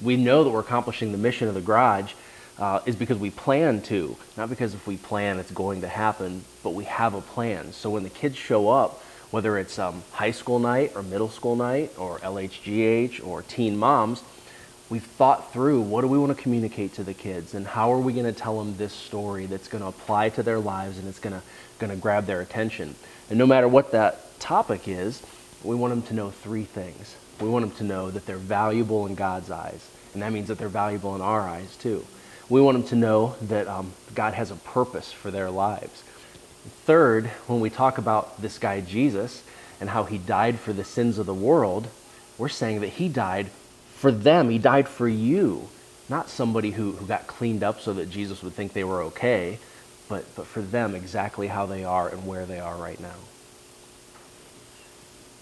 we know that we're accomplishing the mission of the garage is because we plan to, not because if we plan it's going to happen, but we have a plan. So when the kids show up, whether it's high school night or middle school night or LHGH or teen moms, we've thought through what do we want to communicate to the kids and how are we going to tell them this story that's going to apply to their lives and it's going to grab their attention. And no matter what that topic is, we want them to know three things. We want them to know that they're valuable in God's eyes, and that means that they're valuable in our eyes too. We want them to know that God has a purpose for their lives. Third, when we talk about this guy Jesus and how he died for the sins of the world, we're saying that he died for them. He died for you, not somebody who got cleaned up so that Jesus would think they were okay, but for them exactly how they are and where they are right now.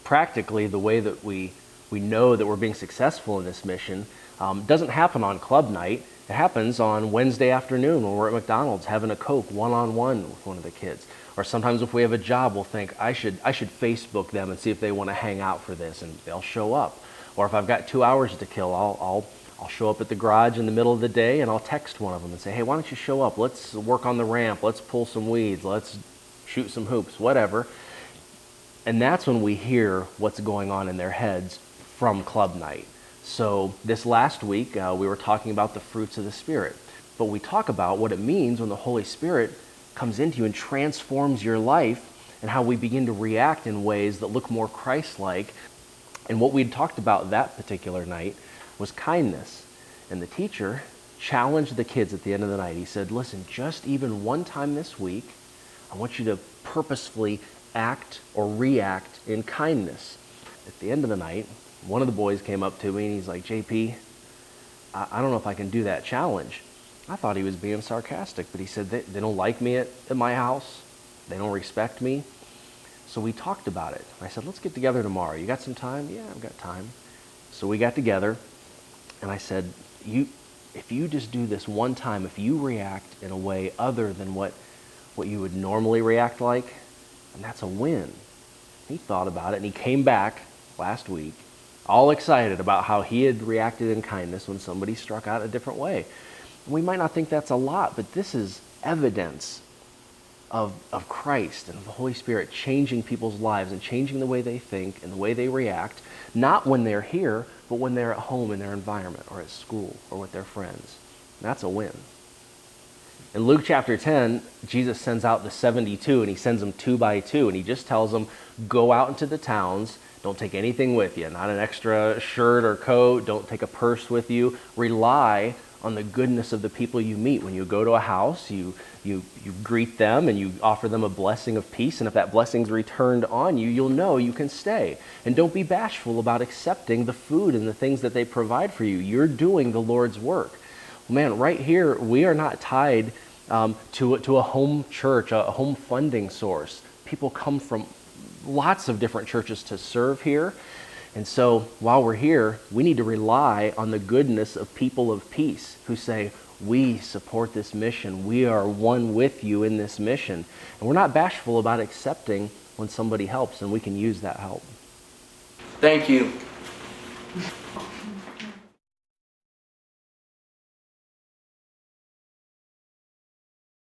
Practically, the way that we know that we're being successful in this mission doesn't happen on club night. It happens on Wednesday afternoon when we're at McDonald's having a Coke one-on-one with one of the kids. Or sometimes if we have a job, we'll think, I should Facebook them and see if they want to hang out for this, and they'll show up. Or if I've got 2 hours to kill, I'll show up at the garage in the middle of the day and I'll text one of them and say, hey, why don't you show up? Let's work on the ramp. Let's pull some weeds. Let's shoot some hoops, whatever. And that's when we hear what's going on in their heads from club night. So this last week, we were talking about the fruits of the Spirit. But we talk about what it means when the Holy Spirit comes into you and transforms your life and how we begin to react in ways that look more Christ-like. And what we'd talked about that particular night was kindness. And the teacher challenged the kids at the end of the night. He said, listen, just even one time this week, I want you to purposefully act or react in kindness. At the end of the night, one of the boys came up to me and he's like, JP, I don't know if I can do that challenge. I thought he was being sarcastic, but he said, they don't like me at my house. They don't respect me. So we talked about it. I said, let's get together tomorrow. You got some time? Yeah, I've got time. So we got together and I said, if you just do this one time, if you react in a way other than what you would normally react like, and that's a win. He thought about it and he came back last week all excited about how he had reacted in kindness when somebody struck out a different way. We might not think that's a lot, but this is evidence of Christ and of the Holy Spirit changing people's lives and changing the way they think and the way they react, not when they're here, but when they're at home in their environment or at school or with their friends. And that's a win. In Luke chapter 10, Jesus sends out the 72 and he sends them 2 by 2 and he just tells them, go out into the towns. Don't take anything with you, not an extra shirt or coat. Don't take a purse with you. Rely on the goodness of the people you meet. When you go to a house, you greet them and you offer them a blessing of peace. And if that blessing's returned on you, you'll know you can stay. And don't be bashful about accepting the food and the things that they provide for you. You're doing the Lord's work. Man, right here, we are not tied to a home church, a home funding source. People come from lots of different churches to serve here. And so while we're here, we need to rely on the goodness of people of peace who say, we support this mission. We are one with you in this mission. And we're not bashful about accepting when somebody helps, and we can use that help. Thank you.